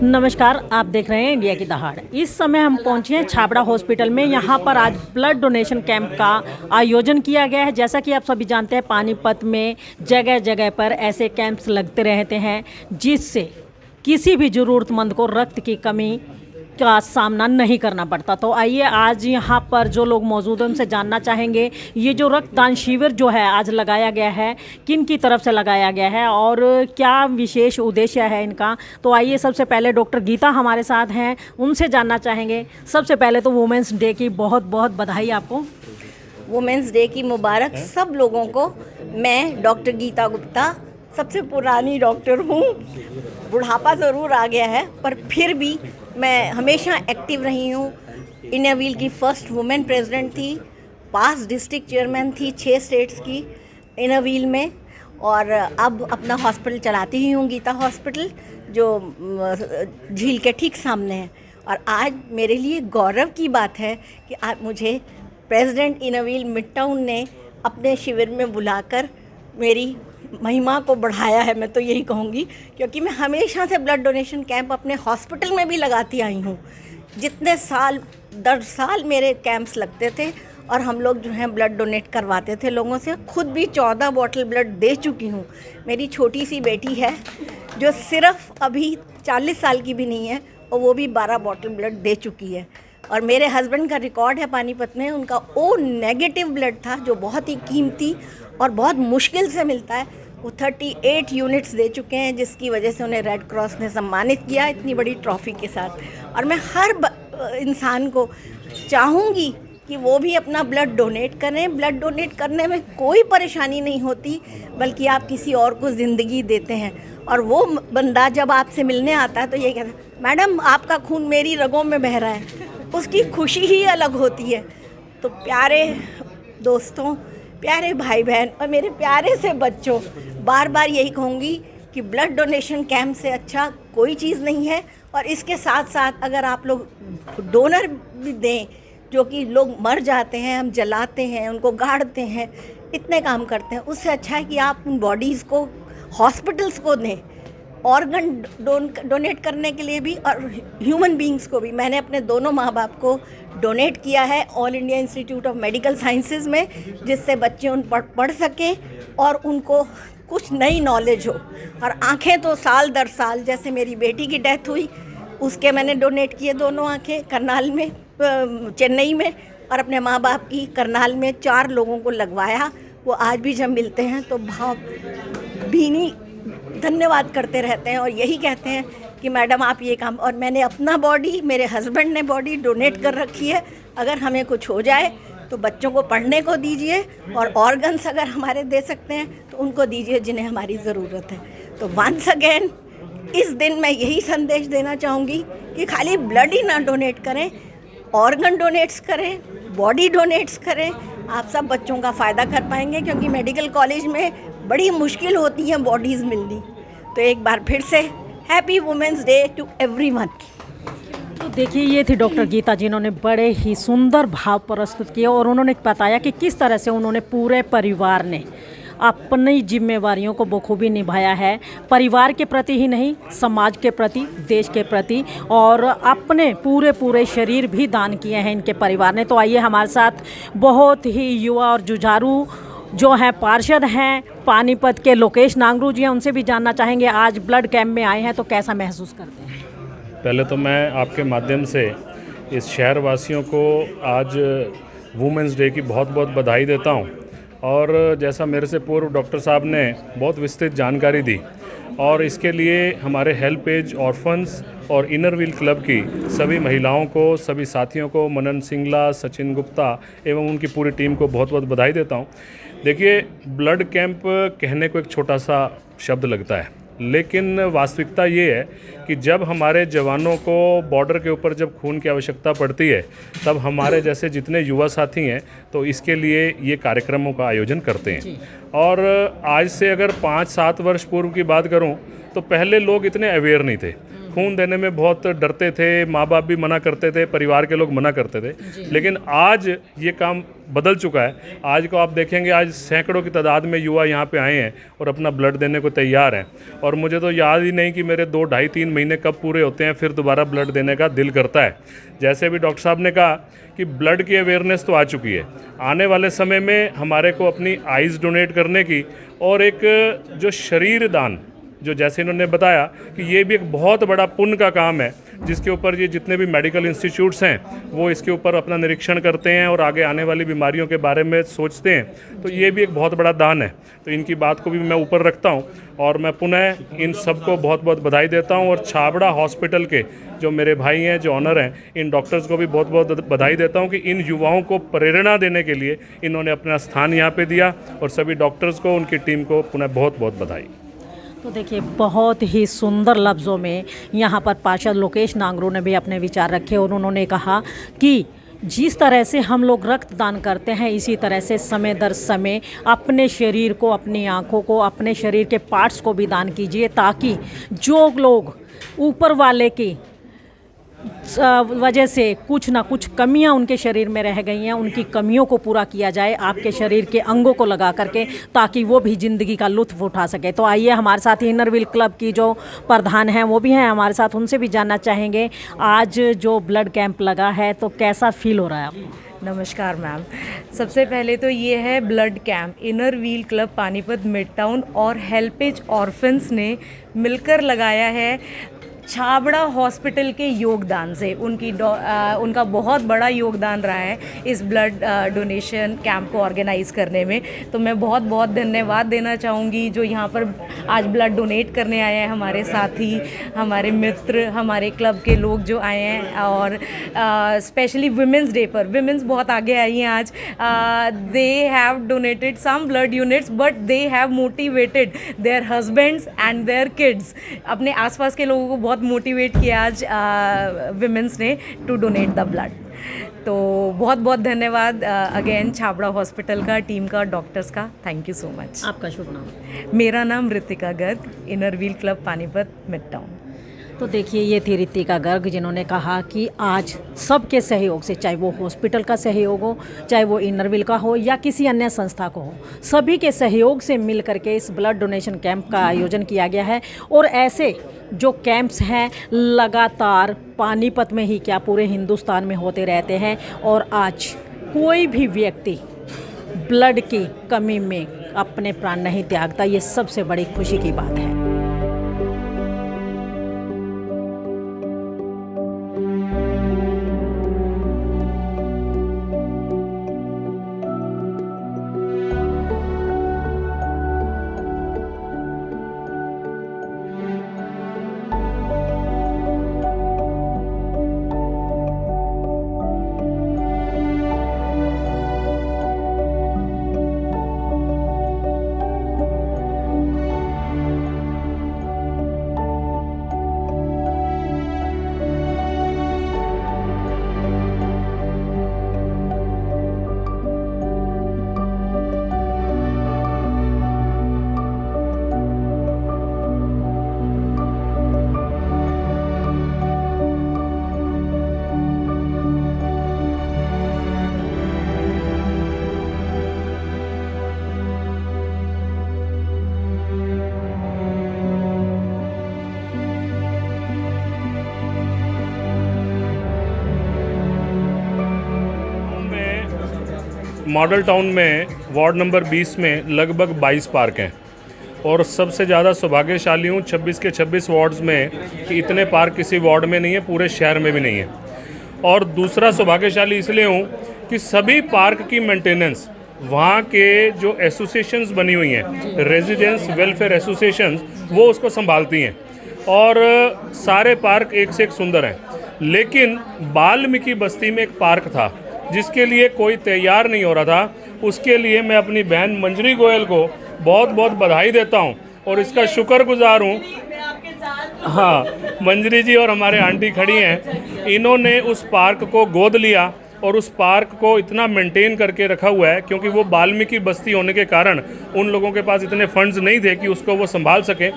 नमस्कार, आप देख रहे हैं इंडिया की दहाड़। इस समय हम पहुंचे हैं छाबड़ा हॉस्पिटल में। यहां पर आज ब्लड डोनेशन कैंप का आयोजन किया गया है। जैसा कि आप सभी जानते हैं, पानीपत में जगह जगह पर ऐसे कैंप्स लगते रहते हैं जिससे किसी भी ज़रूरतमंद को रक्त की कमी का सामना नहीं करना पड़ता। तो आइए आज यहाँ पर जो लोग मौजूद हैं उनसे जानना चाहेंगे ये जो रक्तदान शिविर जो है आज लगाया गया है, किन की तरफ से लगाया गया है और क्या विशेष उद्देश्य है इनका। तो आइए सबसे पहले डॉक्टर गीता हमारे साथ हैं, उनसे जानना चाहेंगे। सबसे पहले तो वुमेंस डे की बहुत बहुत बधाई आपको। वुमेंस डे की मुबारक सब लोगों को। मैं डॉक्टर गीता गुप्ता सबसे पुरानी डॉक्टर हूँ। बुढ़ापा ज़रूर आ गया है पर फिर भी मैं हमेशा एक्टिव रही हूँ। इंडिया व्हील की फर्स्ट वुमेन प्रेसिडेंट थी, पास डिस्ट्रिक्ट चेयरमैन थी 6 स्टेट्स की इंडिया व्हील में, और अब अपना हॉस्पिटल चलाती ही हूँ, गीता हॉस्पिटल, जो झील के ठीक सामने है। और आज मेरे लिए गौरव की बात है कि आज मुझे president India wheel mid town ने अपने शिविर में बुलाकर मेरी महिमा को बढ़ाया है। मैं तो यही कहूँगी, क्योंकि मैं हमेशा से ब्लड डोनेशन कैंप अपने हॉस्पिटल में भी लगाती आई हूँ। जितने साल दर साल मेरे कैंप्स लगते थे और हम लोग जो हैं ब्लड डोनेट करवाते थे लोगों से। खुद भी 14 बॉटल ब्लड दे चुकी हूँ। मेरी छोटी सी बेटी है जो सिर्फ अभी 40 साल की भी नहीं है और वो भी 12 बॉटल ब्लड दे चुकी है। और मेरे हस्बैंड का रिकॉर्ड है पानीपत में, उनका ओ नेगेटिव ब्लड था जो बहुत ही कीमती और बहुत मुश्किल से मिलता है। वो 38 यूनिट्स दे चुके हैं, जिसकी वजह से उन्हें रेड क्रॉस ने सम्मानित किया इतनी बड़ी ट्रॉफ़ी के साथ। और मैं हर इंसान को चाहूँगी कि वो भी अपना ब्लड डोनेट करें। ब्लड डोनेट करने में कोई परेशानी नहीं होती, बल्कि आप किसी और को ज़िंदगी देते हैं। और वो बंदा जब आपसे मिलने आता है तो ये कहता है, मैडम आपका खून मेरी रगों में बह रहा है, उसकी खुशी ही अलग होती है। तो प्यारे दोस्तों, प्यारे भाई बहन और मेरे प्यारे से बच्चों, बार बार यही कहूँगी कि ब्लड डोनेशन कैंप से अच्छा कोई चीज़ नहीं है। और इसके साथ साथ अगर आप लोग डोनर भी दें, जो कि लोग मर जाते हैं, हम जलाते हैं, उनको गाड़ते हैं, इतने काम करते हैं, उससे अच्छा है कि आप उन बॉडीज़ को हॉस्पिटल्स को दें, ऑर्गन डोनेट करने के लिए भी और ह्यूमन बींग्स को भी। मैंने अपने दोनों माँ बाप को डोनेट किया है all India institute of medical sciences में, जिससे बच्चे उन पढ़ सकें और उनको कुछ नई नॉलेज हो। और आँखें तो साल दर साल, जैसे मेरी बेटी की डेथ हुई उसके मैंने डोनेट किए दोनों आँखें करनाल में, चेन्नई में, और अपने माँ बाप की करनाल में 4 लोगों को लगवाया। वो आज भी जब मिलते हैं तो भावभीनी धन्यवाद करते रहते हैं और यही कहते हैं कि मैडम आप ये काम। और मैंने अपना बॉडी, मेरे हस्बैंड ने बॉडी डोनेट कर रखी है। अगर हमें कुछ हो जाए तो बच्चों को पढ़ने को दीजिए, और ऑर्गन्स अगर हमारे दे सकते हैं तो उनको दीजिए जिन्हें हमारी ज़रूरत है। तो वंस अगेन इस दिन मैं यही संदेश देना चाहूँगी कि खाली ब्लड ही ना डोनेट करें, ऑर्गन डोनेट्स करें, बॉडी डोनेट्स करें। आप सब बच्चों का फ़ायदा कर पाएंगे, क्योंकि मेडिकल कॉलेज में बड़ी मुश्किल होती हैं बॉडीज़ मिलनी। तो एक बार फिर से happy Women's Day to everyone. तो देखिए, ये थी डॉक्टर गीता, जिन्होंने बड़े ही सुंदर भाव प्रस्तुत किए और उन्होंने बताया कि किस तरह से उन्होंने पूरे परिवार ने अपनी जिम्मेवारियों को बखूबी निभाया है। परिवार के प्रति ही नहीं, समाज के प्रति, देश के प्रति, और अपने पूरे शरीर भी दान किए हैं इनके परिवार ने। तो आइए हमारे साथ बहुत ही युवा और जुझारू जो हैं पार्षद हैं पानीपत के, लोकेश नांगरू जी हैं, उनसे भी जानना चाहेंगे आज ब्लड कैंप में आए हैं तो कैसा महसूस करते हैं। पहले तो मैं आपके माध्यम से इस शहर वासियों को आज वुमेंस डे की बहुत बहुत बधाई देता हूं। और जैसा मेरे से पूर्व डॉक्टर साहब ने बहुत विस्तृत जानकारी दी, और इसके लिए हमारे हेल्पेज, ऑर्फन्स और इनर व्हील क्लब की सभी महिलाओं को, सभी साथियों को, मनन सिंगला, सचिन गुप्ता एवं उनकी पूरी टीम को बहुत बहुत बधाई देता हूं। देखिए, ब्लड कैंप कहने को एक छोटा सा शब्द लगता है, लेकिन वास्तविकता ये है कि जब हमारे जवानों को बॉर्डर के ऊपर जब खून की आवश्यकता पड़ती है, तब हमारे जैसे जितने युवा साथी हैं तो इसके लिए ये कार्यक्रमों का आयोजन करते हैं। और आज से अगर 5-7 वर्ष पूर्व की बात करूं तो पहले लोग इतने अवेयर नहीं थे। खून देने में बहुत डरते थे, माँ बाप भी मना करते थे, परिवार के लोग मना करते थे, लेकिन आज ये काम बदल चुका है। आज को आप देखेंगे, आज सैकड़ों की तादाद में युवा यहाँ पे आए हैं और अपना ब्लड देने को तैयार हैं। और मुझे तो याद ही नहीं कि मेरे 2 ढाई 3 महीने कब पूरे होते हैं, फिर दोबारा ब्लड देने का दिल करता है। जैसे भी डॉक्टर साहब ने कहा कि ब्लड की अवेयरनेस तो आ चुकी है, आने वाले समय में हमारे को अपनी आइज़ डोनेट करने की और एक जो शरीर दान, जो जैसे इन्होंने बताया कि ये भी एक बहुत बड़ा पुण्य का काम है, जिसके ऊपर ये जितने भी मेडिकल इंस्टीट्यूट्स हैं वो इसके ऊपर अपना निरीक्षण करते हैं और आगे आने वाली बीमारियों के बारे में सोचते हैं। तो ये भी एक बहुत बड़ा दान है। तो इनकी बात को भी मैं ऊपर रखता हूँ और मैं पुनः इन सबको बहुत बहुत बधाई देता हूँ। और छाबड़ा हॉस्पिटल के जो मेरे भाई हैं, जो ऑनर हैं, इन डॉक्टर्स को भी बहुत बहुत बधाई देता हूँ कि इन युवाओं को प्रेरणा देने के लिए इन्होंने अपना स्थान यहाँ पे दिया। और सभी डॉक्टर्स को, उनकी टीम को पुनः बहुत बहुत बधाई। तो देखिए, बहुत ही सुंदर लफ्ज़ों में यहाँ पर पार्षद लोकेश नांगरू ने भी अपने विचार रखे और उन्होंने कहा कि जिस तरह से हम लोग रक्तदान करते हैं, इसी तरह से समय दर समय अपने शरीर को, अपनी आँखों को, अपने शरीर के पार्ट्स को भी दान कीजिए, ताकि जो लोग ऊपर वाले की वजह से कुछ ना कुछ कमियां उनके शरीर में रह गई हैं, उनकी कमियों को पूरा किया जाए आपके शरीर के अंगों को लगा करके, ताकि वो भी ज़िंदगी का लुत्फ़ उठा सके। तो आइए, हमारे साथ इनरव्हील क्लब की जो प्रधान हैं वो भी हैं हमारे साथ, उनसे भी जानना चाहेंगे आज जो ब्लड कैंप लगा है तो कैसा फील हो रहा है आपको? नमस्कार मैम। सबसे पहले तो ये है blood camp Inner Wheel club Panipat mid town और हेल्पेज ऑर्फन्स ने मिलकर लगाया है छाबड़ा हॉस्पिटल के योगदान से। उनका बहुत बड़ा योगदान रहा है इस ब्लड डोनेशन कैंप को ऑर्गेनाइज़ करने में। तो मैं बहुत बहुत धन्यवाद देना चाहूँगी जो यहाँ पर आज ब्लड डोनेट करने आए हैं, हमारे साथी, हमारे मित्र, हमारे क्लब के लोग जो आए हैं। और स्पेशली वुमेंस डे पर वुमेंस बहुत आगे आई हैं आज। They have donated some blood units but they have motivated their husbands and their kids. अपने आसपास के लोगों को बहुत मोटिवेट किया आज विमेंस ने टू डोनेट द ब्लड। तो बहुत बहुत धन्यवाद अगेन छाबड़ा हॉस्पिटल का, टीम का, डॉक्टर्स का। Thank you so much. आपका शुभ नाम? मेरा नाम Ritika Garg, Inner Wheel club Panipat mid town. तो देखिए, ये थी ऋतिका गर्ग जिन्होंने कहा कि आज सबके सहयोग से, चाहे वो हॉस्पिटल का सहयोग हो, चाहे वो इनरव्हील का हो या किसी अन्य संस्था को हो, सभी के सहयोग से मिल करके इस ब्लड डोनेशन कैंप का आयोजन किया गया है। और ऐसे जो कैंप्स हैं लगातार पानीपत में ही क्या पूरे हिंदुस्तान में होते रहते हैं। और आज कोई भी व्यक्ति ब्लड की कमी में अपने प्राण नहीं त्यागता, ये सबसे बड़ी खुशी की बात है। मॉडल टाउन में वार्ड नंबर 20 में लगभग 22 पार्क हैं और सबसे ज़्यादा सौभाग्यशाली हूँ 26 के 26 वार्ड्स में कि इतने पार्क किसी वार्ड में नहीं है, पूरे शहर में भी नहीं है। और दूसरा सौभाग्यशाली इसलिए हूँ कि सभी पार्क की मेंटेनेंस वहाँ के जो एसोसिएशंस बनी हुई हैं, रेजिडेंस वेलफेयर एसोसिएशंस, वो उसको संभालती हैं। और सारे पार्क एक से एक सुंदर हैं। लेकिन वाल्मीकि बस्ती में एक पार्क था जिसके लिए कोई तैयार नहीं हो रहा था। उसके लिए मैं अपनी बहन मंजरी गोयल को बहुत बहुत बधाई देता हूं और इसका शुक्रगुजार हूं। हाँ, मंजरी जी और हमारे आंटी खड़ी हैं, इन्होंने उस पार्क को गोद लिया और उस पार्क को इतना मेंटेन करके रखा हुआ है, क्योंकि वो वाल्मीकि बस्ती होने के कारण उन लोगों के पास इतने फंड्स नहीं थे कि उसको वो संभाल सके।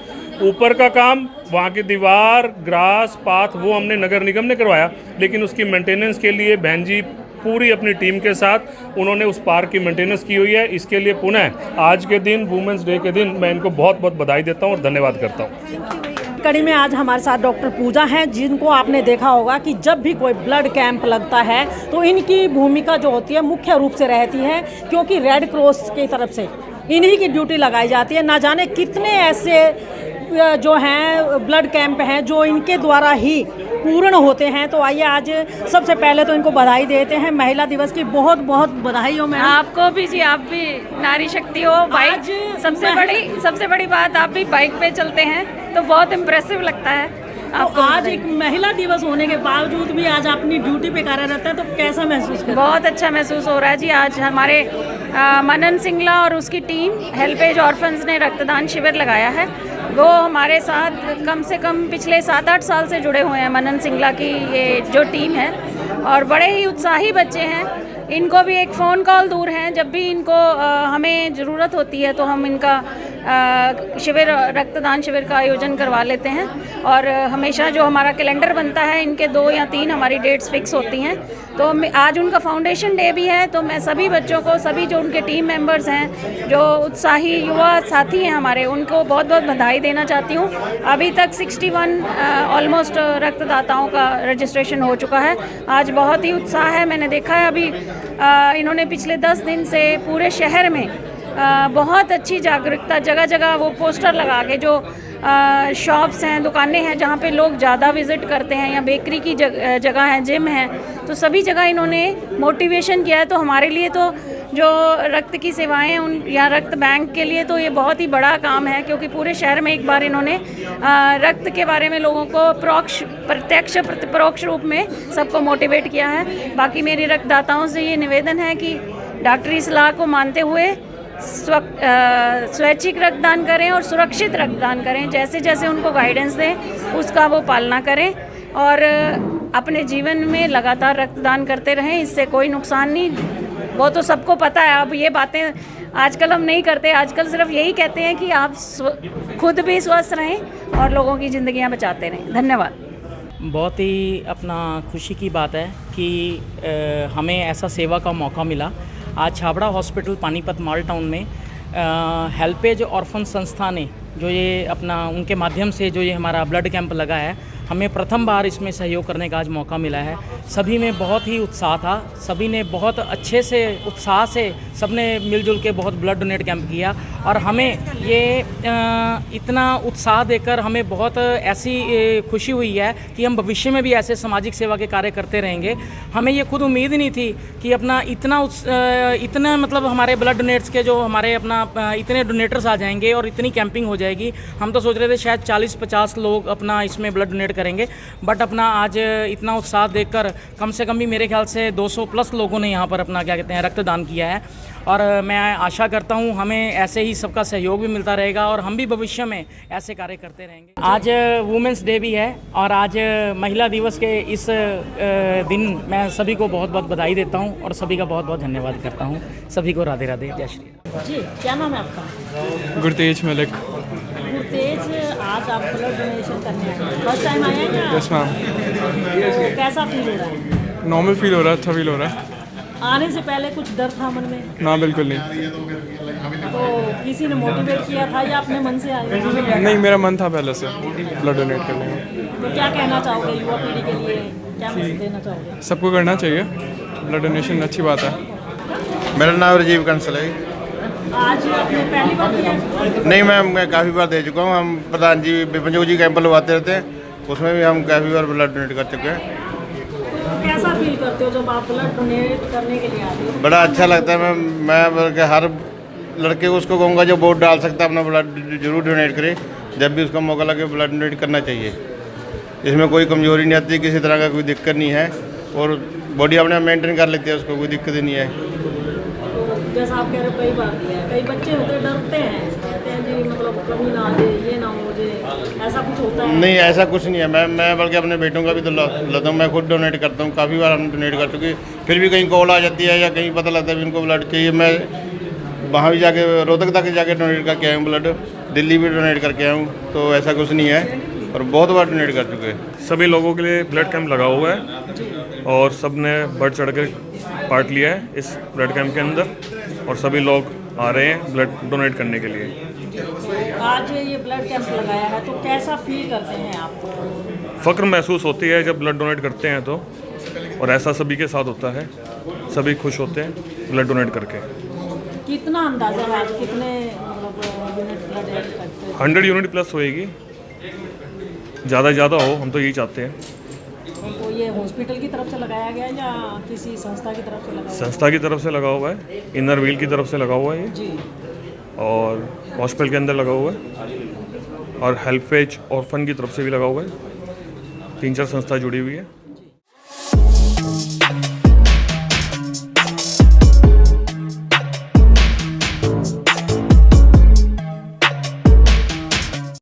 ऊपर का काम, वहाँ की दीवार, ग्रास पाथ, वो हमने नगर निगम ने करवाया, लेकिन उसकी मेंटेनेंस के लिए बहन जी पूरी अपनी टीम के साथ उन्होंने उस पार्क की मेंटेनेंस की हुई है। इसके लिए पुनः आज के दिन, वुमेंस डे के दिन, मैं इनको बहुत बहुत बधाई देता हूँ और धन्यवाद करता हूँ। कड़ी में आज हमारे साथ डॉक्टर पूजा हैं, जिनको आपने देखा होगा कि जब भी कोई ब्लड कैंप लगता है तो इनकी भूमिका जो होती है मुख्य रूप से रहती है, क्योंकि रेड क्रॉस की तरफ से इन्हीं की ड्यूटी लगाई जाती है। ना जाने कितने ऐसे जो हैं ब्लड कैंप हैं जो इनके द्वारा ही पूर्ण होते हैं। तो आइए आज सबसे पहले तो इनको बधाई देते हैं, महिला दिवस की बहुत बहुत बधाई हो। मैं आपको भी जी, आप भी नारी शक्ति हो। बाइक सबसे बड़ी बात, आप भी बाइक पे चलते हैं तो बहुत इम्प्रेसिव लगता है तो आज एक महिला दिवस होने के बावजूद भी आज अपनी ड्यूटी पे कार्यरत है, तो कैसा महसूस कर? बहुत अच्छा महसूस हो रहा है जी। आज हमारे मनन सिंगला और उसकी टीम हेल्पेज ऑर्फन्स ने रक्तदान शिविर लगाया है। वो हमारे साथ कम से कम पिछले 7-8 साल से जुड़े हुए हैं। मनन सिंगला की ये जो टीम है, और बड़े ही उत्साही बच्चे हैं। इनको भी एक फ़ोन कॉल दूर हैं, जब भी इनको हमें ज़रूरत होती है तो हम इनका शिविर, रक्तदान शिविर का आयोजन करवा लेते हैं। और हमेशा जो हमारा कैलेंडर बनता है, इनके 2 या 3 हमारी डेट्स फिक्स होती हैं। तो आज उनका फाउंडेशन डे भी है, तो मैं सभी बच्चों को, सभी जो उनके टीम मेंबर्स हैं, जो उत्साही युवा साथी हैं हमारे, उनको बहुत बहुत बधाई देना चाहती हूँ। अभी तक 61 ऑलमोस्ट रक्तदाताओं का रजिस्ट्रेशन हो चुका है। आज बहुत ही उत्साह है। मैंने देखा है अभी इन्होंने पिछले 10 दिन से पूरे शहर में बहुत अच्छी जागरूकता, जगह जगह वो पोस्टर लगा के, जो शॉप्स हैं, दुकानें हैं जहाँ पे लोग ज़्यादा विज़िट करते हैं, या बेकरी की जगह है, जिम है, तो सभी जगह इन्होंने मोटिवेशन किया है। तो हमारे लिए तो जो रक्त की सेवाएं हैं उन, या रक्त बैंक के लिए तो ये बहुत ही बड़ा काम है, क्योंकि पूरे शहर में एक बार इन्होंने रक्त के बारे में लोगों को प्रत्यक्ष परोक्ष रूप में सबको मोटिवेट किया है। बाकी मेरी रक्तदाताओं से ये निवेदन है कि डॉक्टरी सलाह को मानते हुए स्वैच्छिक रक्तदान करें और सुरक्षित रक्तदान करें। जैसे जैसे उनको गाइडेंस दें उसका वो पालना करें, और अपने जीवन में लगातार रक्तदान करते रहें। इससे कोई नुकसान नहीं, वो तो सबको पता है। अब ये बातें आजकल हम नहीं करते, आजकल सिर्फ यही कहते हैं कि आप खुद भी स्वस्थ रहें और लोगों की ज़िंदगियां बचाते रहें। धन्यवाद। बहुत ही अपना खुशी की बात है कि हमें ऐसा सेवा का मौका मिला। आज Chhabra hospital Panipat mall town में हेल्पेज ऑर्फन संस्था ने जो ये अपना, उनके माध्यम से जो ये हमारा ब्लड कैंप लगा है, हमें प्रथम बार इसमें सहयोग करने का आज मौका मिला है। सभी में बहुत ही उत्साह था, सभी ने बहुत अच्छे से, उत्साह से सबने मिलजुल के बहुत ब्लड डोनेट कैंप किया। और हमें ये इतना उत्साह देकर हमें बहुत ऐसी खुशी हुई है कि हम भविष्य में भी ऐसे सामाजिक सेवा के कार्य करते रहेंगे। हमें ये खुद उम्मीद नहीं थी कि अपना इतना मतलब हमारे ब्लड डोनेट्स के जो हमारे अपना इतने डोनेटर्स आ जाएंगे और इतनी कैंपिंग हो जाएगी। हम तो सोच रहे थे शायद 40-50 लोग अपना इसमें ब्लड डोनेट करेंगे, बट अपना आज इतना उत्साह देखकर कम से कम भी मेरे ख्याल से 200 प्लस लोगों ने यहाँ पर अपना क्या कहते हैं रक्तदान किया है। और मैं आशा करता हूँ हमें ऐसे ही सबका सहयोग भी मिलता रहेगा और हम भी भविष्य में ऐसे कार्य करते रहेंगे। आज वुमेंस डे भी है और आज महिला दिवस के इस दिन मैं सभी को बहुत बहुत बधाई देता हूँ और सभी का बहुत बहुत धन्यवाद करता हूँ। सभी को राधे राधे, जय श्री राम। जी, क्या नाम है आपका? गुरतेज मलिक। गुरतेज, आज आप ब्लड डोनेशन करने आए हैं, फर्स्ट टाइम आए हैं क्या? Yes ma'am. तो कैसा फील हो रहा है? नॉर्मल फील हो रहा है, अच्छा फील हो रहा है। आने से पहले कुछ डर था मन में? ना, बिल्कुल नहीं। तो किसी ने मोटिवेट किया था या अपने मन से आए? नहीं, मेरा मन था पहले से ब्लड डोनेट करने का। तो क्या कहना चाहोगे युवा पीढ़ी के लिए, क्या मैसेज देना चाहोगे? सबको करना चाहिए, ब्लड डोनेशन अच्छी बात है। मेरा नाम राजीव कंसल है। आज आपने पहली बार किया? नहीं मैम, मैं काफ़ी बार दे चुका हूँ। हम प्रधान जी विपिन जी कैंप लगवाते रहते हैं, उसमें भी हम काफ़ी बार ब्लड डोनेट कर चुके हैं। कैसा फील करते हो जब आप ब्लड डोनेट करने के लिए आते हो? बड़ा अच्छा लगता है। मैं बल्कि हर लड़के को उसको कहूँगा जो वोट डाल सकता है अपना ब्लड जरूर डोनेट करे। जब भी उसका मौका लगे ब्लड डोनेट करना चाहिए। इसमें कोई कमजोरी नहीं आती, किसी तरह का कोई दिक्कत नहीं है और बॉडी अपने मेंटेन कर लेती है, उसको कोई दिक्कत नहीं है। तो जैसा आप कह रहे हो कई बार दिया है, कई बच्चे होते डरते हैं, कहते हैं जी मतलब कमी ना आ जाए, ये ना हो जाए, ऐसा कुछ होता है? नहीं, ऐसा कुछ नहीं है। मैं बल्कि अपने बेटों का भी तो लेता हूँ, मैं खुद डोनेट करता हूँ, काफ़ी बार हम डोनेट कर चुके। फिर भी कहीं कॉल आ जाती है या कहीं पता लगता है भी इनको ब्लड चाहिए, मैं वहाँ भी जाके रोहतक तक जाके डोनेट करके आया हूँ ब्लड, दिल्ली भी डोनेट करके आया हूँ, तो ऐसा कुछ नहीं है और बहुत बार डोनेट कर चुके हैं। सभी लोगों के लिए ब्लड कैंप लगा हुआ है और सब ने बढ़ चढ़ कर पार्ट लिया है इस ब्लड कैंप के अंदर और सभी लोग आ रहे हैं ब्लड डोनेट करने के लिए। आज ये ब्लड कैंप लगाया है तो कैसा फील करते हैं आप? फ़क्र महसूस होती है जब ब्लड डोनेट करते हैं तो, और ऐसा सभी के साथ होता है, सभी खुश होते हैं ब्लड डोनेट करके। कितना अंदाजा है आज कितने मतलब यूनिट ब्लड ऐड करते हैं? 100 यूनिट प्लस होएगी, ज़्यादा से ज़्यादा हो, हम तो यही चाहते हैं। तो ये हॉस्पिटल की तरफ से लगाया गया या किसी संस्था की तरफ से लगाया गया? संस्था की तरफ से लगा हुआ है, इनर व्हील की तरफ से लगा हुआ है ये, जी। और हॉस्पिटल के अंदर लगा हुआ है, और हेल्पेज ऑर्फन की तरफ से भी लगा हुआ है। 3-4 संस्था जुड़ी हुई है।